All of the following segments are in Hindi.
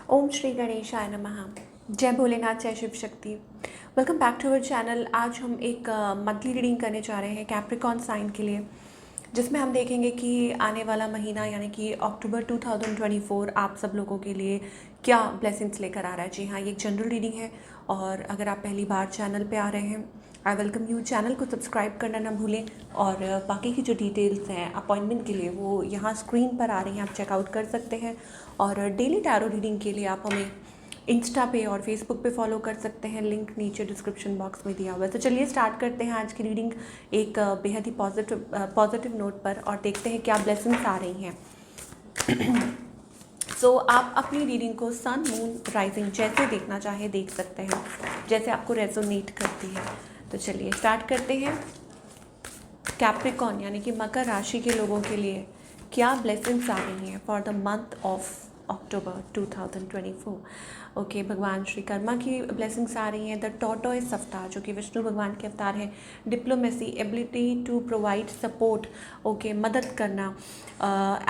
ओम श्री गणेशाय नमः। जय भोलेनाथ, जय Shiv Shakti. Welcome back to our channel. आज हम एक मंथली रीडिंग करने जा रहे हैं कैप्रिकॉर्न साइन के लिए, जिसमें हम देखेंगे कि आने वाला महीना यानी कि अक्टूबर 2024 आप सब लोगों के लिए क्या ब्लेसिंग्स लेकर आ रहा है। जी हाँ, ये एक जनरल रीडिंग है और अगर आप पहली बार चैनल पे आ रहे हैं, आई वेलकम यू। चैनल को सब्सक्राइब करना ना भूलें और बाकी की जो डिटेल्स हैं अपॉइंटमेंट के लिए वो यहाँ स्क्रीन पर आ रही हैं, आप चेकआउट कर सकते हैं। और डेली टैरो रीडिंग के लिए आप हमें इंस्टा पे और फेसबुक पे फॉलो कर सकते हैं, लिंक नीचे डिस्क्रिप्शन बॉक्स में दिया हुआ है। तो चलिए स्टार्ट करते हैं आज की रीडिंग एक बेहद ही पॉजिटिव नोट पर और देखते हैं क्या ब्लेसिंग्स आ रही हैं। सो आप अपनी रीडिंग को सन, मून, राइजिंग जैसे देखना चाहे देख सकते हैं, जैसे आपको रेजोनेट करती है। तो चलिए स्टार्ट करते हैं। कैप्रिकॉर्न यानी कि मकर राशि के लोगों के लिए क्या ब्लेसिंग्स आ रही हैं for the month of October 2024। Okay, भगवान श्री कर्मा की ब्लेसिंग्स आ रही हैं। द टॉर्टोइस अवतार जो कि विष्णु भगवान के अवतार हैं। Diplomacy, ability to provide support, okay, मदद करना।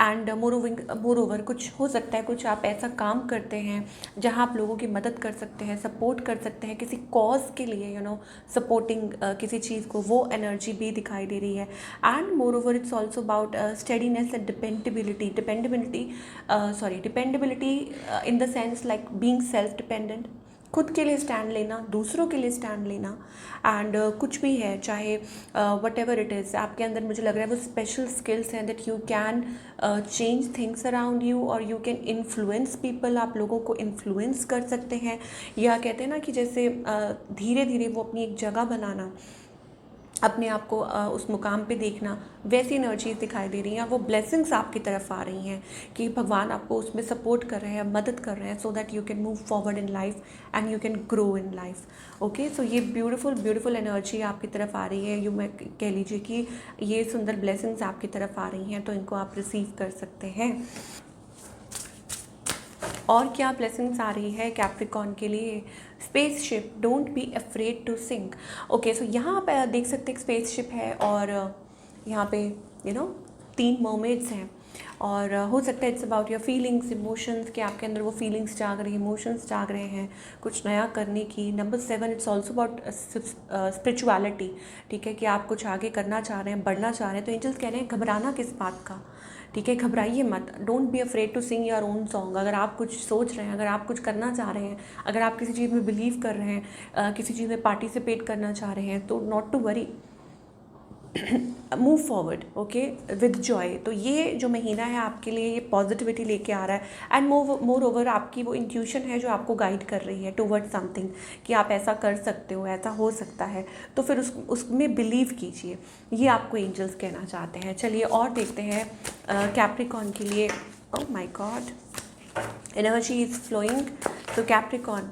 एंड मोर ओवर कुछ हो सकता है, कुछ आप ऐसा काम करते हैं जहां आप लोगों की मदद कर सकते हैं, सपोर्ट कर सकते हैं किसी कॉज के लिए, सपोर्टिंग किसी चीज़ को, वो एनर्जी भी दिखाई दे रही है। And more over it's also about steadiness and dependability in the sense like being self dependent, खुद के लिए स्टैंड लेना, दूसरों के लिए स्टैंड लेना। एंड कुछ भी है, चाहे वट एवर इट इज़, आपके अंदर मुझे लग रहा है वो स्पेशल स्किल्स हैं that you can change things around you और यू कैन इन्फ्लुएंस पीपल। आप लोगों को इन्फ्लुएंस कर सकते हैं, या कहते हैं ना कि जैसे धीरे धीरे वो अपनी एक जगह बनाना, अपने आप को उस मुकाम पे देखना, वैसी एनर्जीज दिखाई दे रही हैं। वो ब्लेसिंग्स आपकी तरफ आ रही हैं कि भगवान आपको उसमें सपोर्ट कर रहे हैं, मदद कर रहे हैं, so that you can move forward in life and you can grow in life. Okay, so ये ब्यूटीफुल एनर्जी आपकी तरफ आ रही है। मैं कह लीजिए कि ये सुंदर ब्लेसिंग्स आपकी तरफ आ रही हैं, तो इनको आप रिसीव कर सकते हैं। और क्या ब्लेसिंग्स आ रही है कैप्रिकॉर्न के लिए? Spaceship, don't be afraid to sink. Okay, so यहाँ आप देख सकते हैं स्पेसशिप है और यहाँ पे तीन मर्मेड्स हैं और हो सकता है it's about your feelings, emotions, कि आपके अंदर वो फीलिंग्स जाग रही हैं, इमोशंस जाग रहे हैं कुछ नया करने की। Number 7, it's also about spirituality, ठीक है, कि आप कुछ आगे करना चाह रहे हैं, बढ़ना चाह रहे हैं। तो एंजल्स कह रहे हैं घबराना किस बात का, ठीक है, घबराइए मत। Don't be afraid to sing your own song. अगर आप कुछ सोच रहे हैं, अगर आप कुछ करना चाह रहे हैं, अगर आप किसी चीज़ में बिलीव कर रहे हैं, किसी चीज़ में पार्टिसिपेट करना चाह रहे हैं, तो not to worry, move forward, okay, with joy. तो ये जो महीना है आपके लिए ये पॉजिटिविटी लेके आ रहा है। एंड मोर ओवर आपकी वो इंट्यूशन है जो आपको गाइड कर रही है टुवर्ड समथिंग, कि आप ऐसा कर सकते हो, ऐसा हो सकता है, तो फिर उसमें बिलीव कीजिए। ये आपको एंजल्स कहना चाहते हैं। चलिए और देखते हैं कैप्रिकॉर्न के लिए। Oh my God, energy is flowing. तो Capricorn,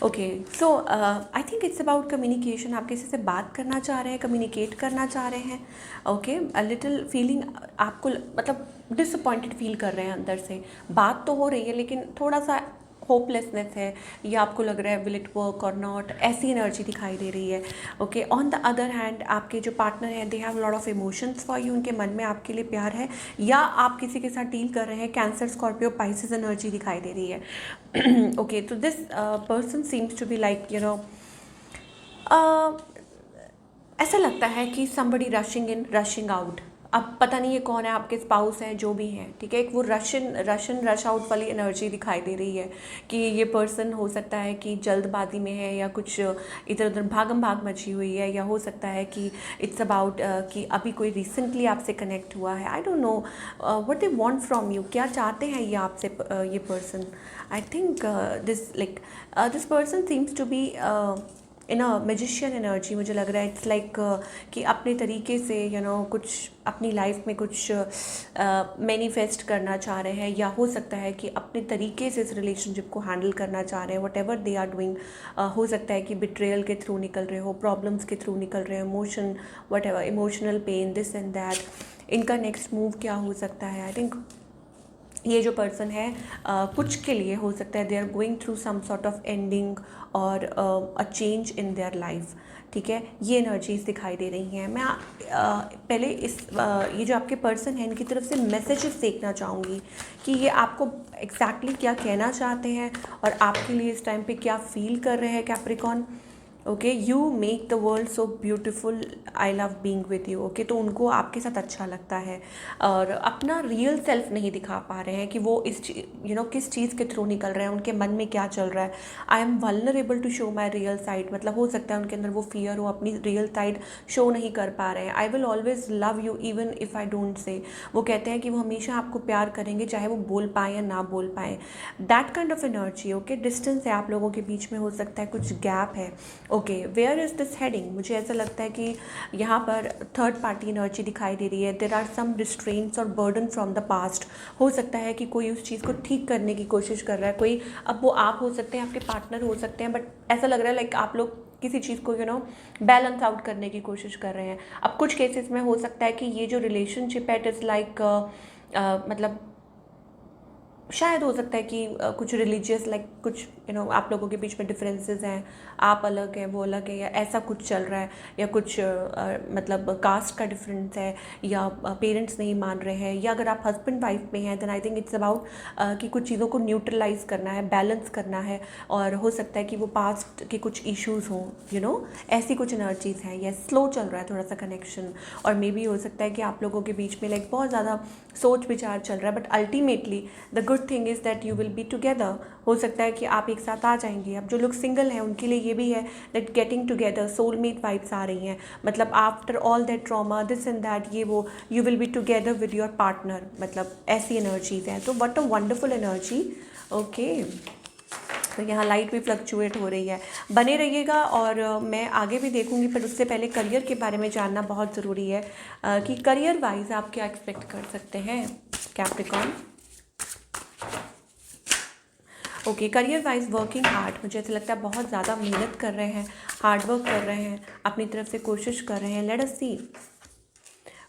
okay, so I think it's about communication. आप किसी से बात करना चाह रहे हैं, कम्युनिकेट करना चाह रहे हैं। ओके, अ लिटिल फीलिंग, आपको मतलब डिसअपॉइंटेड फील कर रहे हैं अंदर से। बात तो हो रही है लेकिन थोड़ा सा होपलेसनेस है, या आपको लग रहा है विल इट वर्क और नॉट, ऐसी एनर्जी दिखाई दे रही है। Okay, on the other hand आपके जो पार्टनर हैं they have lot of emotions for you, उनके मन में आपके लिए प्यार है, या आप किसी के साथ डील कर रहे हैं। कैंसर, स्कॉर्पियो, पाइसेस एनर्जी दिखाई दे रही है। ओके, तो this person seems to be like ऐसा लगता है कि somebody rushing in rushing out. अब पता नहीं ये कौन है, आपके स्पाउस हैं, जो भी हैं, ठीक है। एक वो रशियन रश आउट वाली एनर्जी दिखाई दे रही है कि ये पर्सन हो सकता है कि जल्दबाजी में है, या कुछ इधर उधर भागम भाग मची हुई है, या हो सकता है कि इट्स अबाउट कि अभी कोई रिसेंटली आपसे कनेक्ट हुआ है। I don't know what they want from you, क्या चाहते हैं ये आपसे, ये person. I think this person seems to be in a magician energy. मुझे लग रहा है इट्स लाइक कि अपने तरीके से कुछ अपनी लाइफ में कुछ मैनिफेस्ट करना चाह रहे हैं, या हो सकता है कि अपने तरीके से इस रिलेशनशिप को हैंडल करना चाह रहे हैं। Whatever they are doing, हो सकता है कि बिट्रेयल के थ्रू निकल रहे हो, प्रॉब्लम्स के थ्रू निकल रहे हो, emotion, what ever, emotional pain, this and that. इनका नेक्स्ट मूव क्या हो सकता है? आई थिंक ये जो पर्सन है कुछ के लिए हो सकता है they are going through some sort of ending और a change in their life, ठीक है। ये एनर्जीज दिखाई दे रही हैं। मैं पहले ये जो आपके पर्सन हैं इनकी तरफ से मैसेजेस देखना चाहूँगी कि ये आपको एग्जैक्टली क्या कहना चाहते हैं और आपके लिए इस टाइम पे क्या फील कर रहे हैं Capricorn. Okay, you make the world so beautiful, I love being with you. Okay, तो उनको आपके साथ अच्छा लगता है और अपना रियल सेल्फ नहीं दिखा पा रहे हैं कि वो इस किस चीज़ के थ्रू निकल रहे हैं, उनके मन में क्या चल रहा है। I am vulnerable to show my real side, मतलब हो सकता है उनके अंदर वो फियर हो, अपनी रियल साइड शो नहीं कर पा रहे हैं। I will always love you even if I don't say, वो कहते हैं कि वो हमेशा आपको प्यार करेंगे चाहे वो बोल पाएँ या ना बोल पाएँ। That kind of energy. Okay, distance है आप लोगों के बीच में, हो सकता है कुछ गैप है। Okay, where is this heading? मुझे ऐसा लगता है कि यहाँ पर थर्ड पार्टी एनर्जी दिखाई दे रही है। देर आर सम रिस्ट्रेंट्स और बर्डन फ्रॉम द पास्ट। हो सकता है कि कोई उस चीज़ को ठीक करने की कोशिश कर रहा है, कोई, अब वो आप हो सकते हैं, आपके पार्टनर हो सकते हैं, बट ऐसा लग रहा है लाइक आप लोग किसी चीज़ को बैलेंस आउट करने की कोशिश कर रहे हैं। अब कुछ केसेस में हो सकता है कि ये जो रिलेशनशिप है इट इज़ लाइक मतलब शायद हो सकता है कि कुछ रिलीजियस लाइक कुछ आप लोगों के बीच में डिफरेंसेस हैं, आप अलग हैं वो अलग है, या ऐसा कुछ चल रहा है, या कुछ मतलब कास्ट का डिफरेंस है, या पेरेंट्स नहीं मान रहे हैं, या अगर आप हस्बैंड वाइफ में हैं then I think it's about कि कुछ चीज़ों को न्यूट्रलाइज करना है, बैलेंस करना है। और हो सकता है कि वो पास्ट के कुछ इश्यूज़ हों, ऐसी कुछ एनर्जीज़ हैं, या स्लो चल रहा है थोड़ा सा कनेक्शन। और मे बी हो सकता है कि आप लोगों के बीच में लाइक बहुत ज़्यादा सोच विचार चल रहा है, but ultimately the good thing is that you will be together. हो सकता है कि आप एक साथ आ जाएंगे। अब जो लोग सिंगल हैं उनके लिए ये भी है that getting together, soulmate vibes आ रही हैं, मतलब after all that trauma this and that, ये वो you will be together with your partner, मतलब ऐसी एनर्जीज़ हैं। तो what a wonderful energy. Okay, तो यहाँ लाइट भी फ्लक्चुएट हो रही है। बने रहिएगा और मैं आगे भी देखूंगी, पर उससे पहले करियर के बारे में जानना बहुत ज़रूरी है कि करियर वाइज आप क्या एक्सपेक्ट कर सकते हैं Capricorn. Okay, career wise working hard, मुझे ऐसा लगता है बहुत ज़्यादा मेहनत कर रहे हैं, हार्ड वर्क कर रहे हैं, अपनी तरफ से कोशिश कर रहे हैं। Late us see.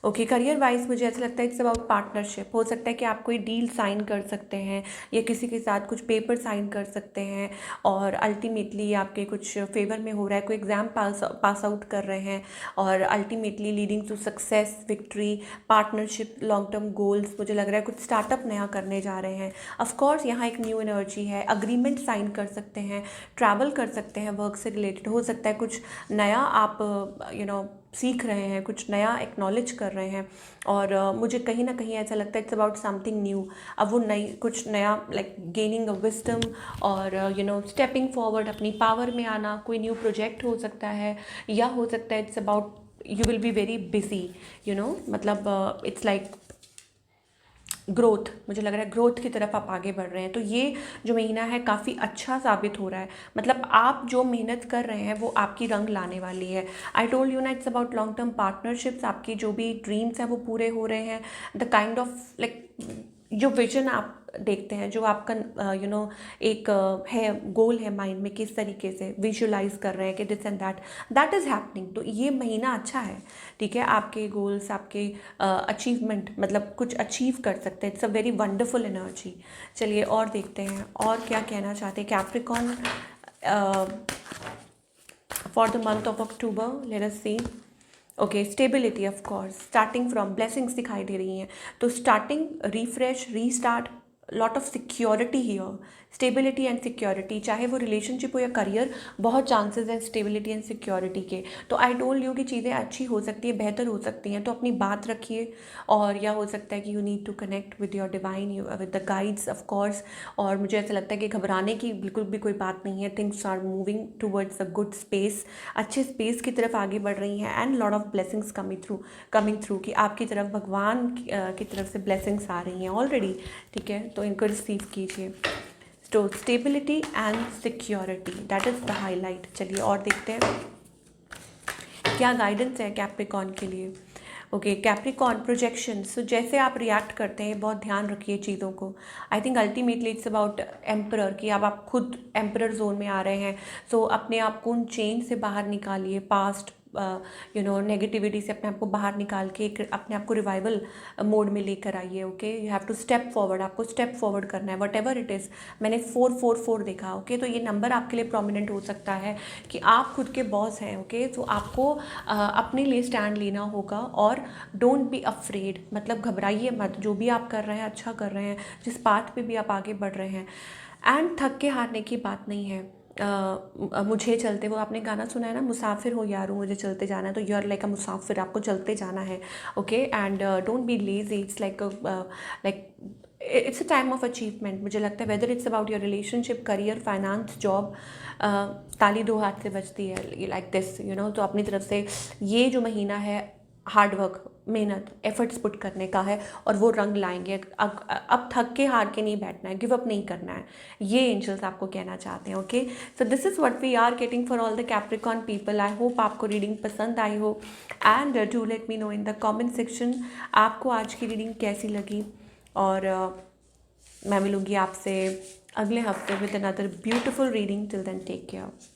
Okay, career wise मुझे ऐसा लगता है इट्स अबाउट पार्टनरशिप। हो सकता है कि आप कोई डील साइन कर सकते हैं या किसी के साथ कुछ पेपर साइन कर सकते हैं और अल्टीमेटली आपके कुछ फेवर में हो रहा है, कोई एग्ज़ाम पास आउट कर रहे हैं और ultimately leading to success, victory, partnership, long term goals. मुझे लग रहा है कुछ स्टार्टअप नया करने जा रहे हैं। ऑफकोर्स यहाँ एक न्यू एनर्जी है, अग्रीमेंट साइन कर सकते हैं, ट्रैवल कर सकते हैं, वर्क से रिलेटेड हो सकता है कुछ नया आप सीख रहे हैं, कुछ नया एक्नॉलेज कर रहे हैं। और मुझे कहीं ना कहीं ऐसा लगता है इट्स अबाउट समथिंग न्यू। अब वो नई कुछ नया लाइक गेनिंग अ विजडम और स्टेपिंग फॉरवर्ड, अपनी पावर में आना, कोई न्यू प्रोजेक्ट हो सकता है, या हो सकता है it's about you will be very busy, मतलब इट्स लाइक ग्रोथ। मुझे लग रहा है ग्रोथ की तरफ आप आगे बढ़ रहे हैं। तो ये जो महीना है काफ़ी अच्छा साबित हो रहा है, मतलब आप जो मेहनत कर रहे हैं वो आपकी रंग लाने वाली है। आई टोल्ड यू ना it's about long term partnerships, आपकी जो भी ड्रीम्स हैं वो पूरे हो रहे हैं। द काइंड ऑफ लाइक जो विजन आप देखते हैं, जो आपका एक है गोल है माइंड में, किस तरीके से विजुलाइज कर रहे हैं कि this and that is happening. तो ये महीना अच्छा है, ठीक है। आपके गोल्स, आपके अचीवमेंट, मतलब कुछ अचीव कर सकते हैं। It's a very wonderful energy. चलिए और देखते हैं और क्या कहना चाहते हैं Capricorn for the month of October. Let us see. Okay, stability of course, starting from blessings दिखाई दे रही हैं। तो starting, refresh, restart, lot of security here, stability and security, चाहे वो रिलेशनशिप हो या करियर, बहुत चांसेस हैं स्टेबिलिटी एंड सिक्योरिटी के। तो आई टोल्ड यू कि चीज़ें अच्छी हो सकती है, बेहतर हो सकती हैं, तो अपनी बात रखिए। और या हो सकता है कि you need to connect with your divine, with the guides of course. और मुझे ऐसा लगता है कि घबराने की बिल्कुल भी कोई बात नहीं है। Things are moving towards a good space, अच्छे स्पेस की तरफ आगे बढ़ रही हैं। And lot of blessings coming through कि आपकी तरफ भगवान की तरफ से ब्लेसिंग्स आ रही हैं ऑलरेडी, ठीक है। तो इनको रिसीव कीजिए। तो stability and security, that is the highlight. चलिए और देखते हैं क्या गाइडेंस है कैप्रिकॉन के लिए। Okay, Capricorn projection. सो जैसे आप रिएक्ट करते हैं बहुत ध्यान रखिए चीज़ों को। I think ultimately it's about emperor, कि अब आप खुद एम्परर जोन में आ रहे हैं। सो अपने आप को उन चेन से बाहर निकालिए, पास्ट नेगेटिविटी से अपने आप को बाहर निकाल के एक अपने आप को रिवाइवल मोड में लेकर आइए। Okay, you have to step forward, आपको स्टेप फॉरवर्ड करना है वट एवर इट इज़। मैंने 444 देखा। ओके, तो ये नंबर आपके लिए प्रोमिनेंट हो सकता है कि आप खुद के बॉस हैं। ओके, तो आपको अपने लिए स्टैंड लेना होगा और डोंट बी अफ्रेड, मतलब घबराइए मत, जो भी आप कर रहे हैं अच्छा कर रहे हैं, जिस पाथ पे भी आप आगे बढ़ रहे हैं। एंड थक के हारने की बात नहीं है। मुझे चलते, वो आपने गाना सुना है ना, मुसाफिर हो यारो मुझे चलते जाना है, तो यू आर लाइक अ मुसाफिर, आपको चलते जाना है। Okay, and don't be lazy, it's like it's a time of achievement. मुझे लगता है whether it's about your relationship, career, finance, job, ताली दो हाथ से बजती है लाइक दिस, तो अपनी तरफ से ये जो महीना है हार्ड वर्क, मेहनत, एफर्ट्स पुट करने का है और वो रंग लाएंगे। अब थक के हार के नहीं बैठना है, गिव अप नहीं करना है, ये एंजल्स आपको कहना चाहते हैं। Okay, so this is what we are getting for all the Capricorn people. I hope आपको रीडिंग पसंद आई हो, and do let me know in the comment section आपको आज की रीडिंग कैसी लगी। और मैं मिलूँगी आपसे अगले हफ्ते with another beautiful reading. Till then take care.